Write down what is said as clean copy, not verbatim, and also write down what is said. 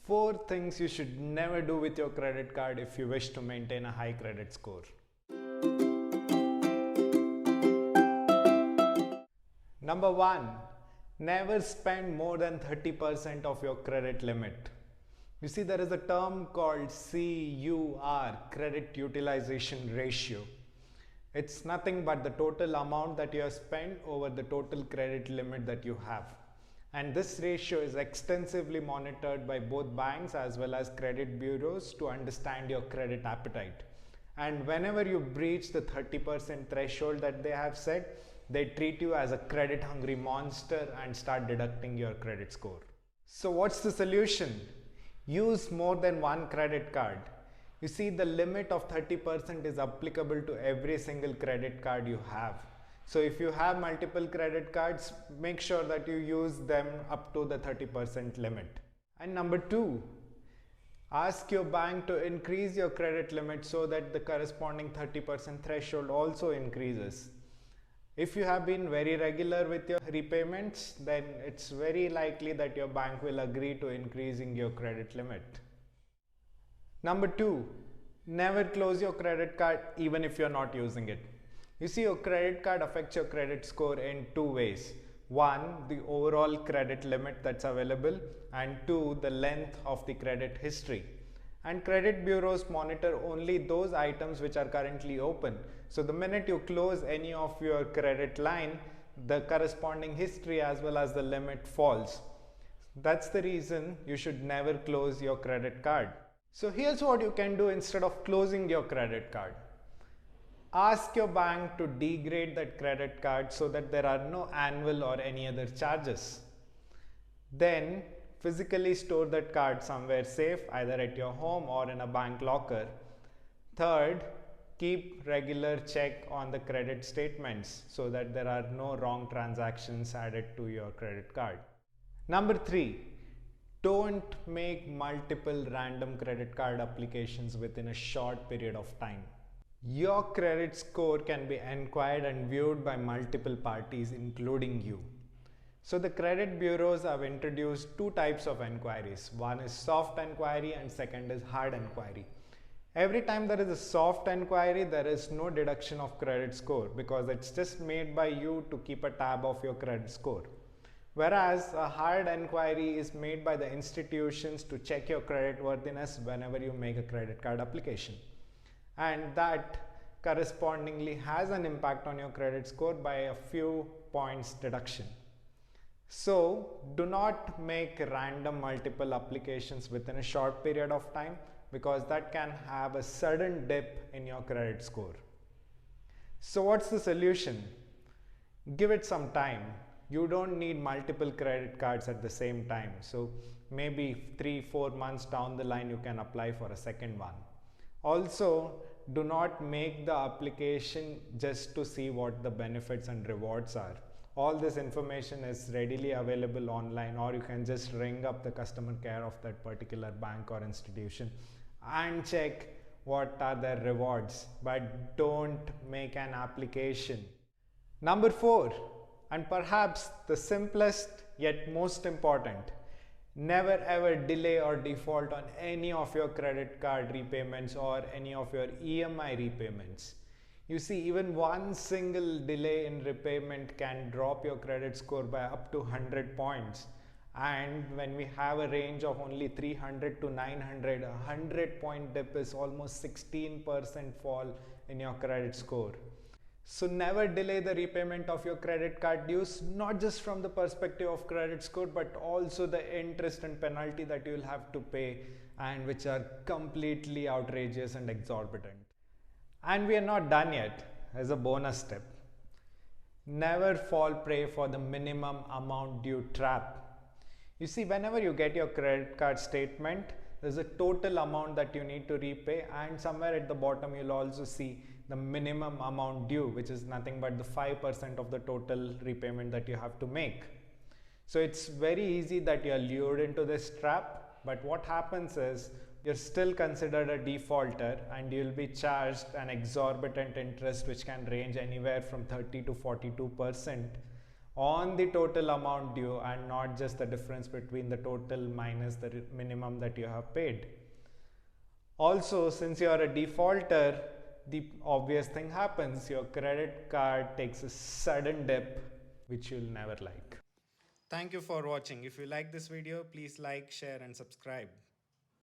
4 things you should never do with your credit card if you wish to maintain a high credit score. Number 1. Never spend more than 30% of your credit limit. You see, there is a term called CUR, credit utilization ratio. It's nothing but the total amount that you have spent over the total credit limit that you have. And this ratio is extensively monitored by both banks as well as credit bureaus to understand your credit appetite. And whenever you breach the 30% threshold that they have set, they treat you as a credit hungry monster and start deducting your credit score. So what's the solution? Use more than one credit card. You see, the limit of 30% is applicable to every single credit card you have. So if you have multiple credit cards, make sure that you use them up to the 30% limit. And number 2, ask your bank to increase your credit limit so that the corresponding 30% threshold also increases. If you have been very regular with your repayments, then it's very likely that your bank will agree to increasing your credit limit. Number 2, never close your credit card even if you're not using it. You see, your credit card affects your credit score in 2 ways. 1, the overall credit limit that's available, and 2, the length of the credit history. And credit bureaus monitor only those items which are currently open. So the minute you close any of your credit line, the corresponding history as well as the limit falls. That's the reason you should never close your credit card. So here's what you can do instead of closing your credit card. Ask your bank to degrade that credit card so that there are no annual or any other charges. Then physically store that card somewhere safe, either at your home or in a bank locker. Third, keep regular check on the credit statements so that there are no wrong transactions added to your credit card. Number 3, don't make multiple random credit card applications within a short period of time. Your credit score can be inquired and viewed by multiple parties, including you. So the credit bureaus have introduced 2 types of inquiries. One is soft inquiry and second is hard inquiry. Every time there is a soft inquiry, there is no deduction of credit score because it's just made by you to keep a tab of your credit score. Whereas a hard inquiry is made by the institutions to check your credit worthiness whenever you make a credit card application. And that correspondingly has an impact on your credit score by a few points deduction. So do not make random multiple applications within a short period of time because that can have a sudden dip in your credit score. So what's the solution? Give it some time. You don't need multiple credit cards at the same time. So maybe 3-4 months down the line you can apply for a second one. Also, do not make the application just to see what the benefits and rewards are. All this information is readily available online, or you can just ring up the customer care of that particular bank or institution and check what are their rewards, but don't make an application. Number 4, and perhaps the simplest yet most important, never ever delay or default on any of your credit card repayments or any of your EMI repayments. You see, even one single delay in repayment can drop your credit score by up to 100 points. And when we have a range of only 300 to 900, a 100-point dip is almost 16% fall in your credit score. So never delay the repayment of your credit card dues, not just from the perspective of credit score, but also the interest and penalty that you will have to pay, and which are completely outrageous and exorbitant. And we are not done yet. As a bonus tip, never fall prey for the minimum amount due trap. You see, whenever you get your credit card statement, there's a total amount that you need to repay, and somewhere at the bottom you'll also see the minimum amount due, which is nothing but the 5% of the total repayment that you have to make. So it's very easy that you're lured into this trap, but what happens is you're still considered a defaulter and you'll be charged an exorbitant interest which can range anywhere from 30 to 42% on the total amount due and not just the difference between the total minus the minimum that you have paid. Also, since you are a defaulter, the obvious thing happens, your credit card takes a sudden dip which you'll never like. Thank you for watching. If you like this video, please like, share and subscribe.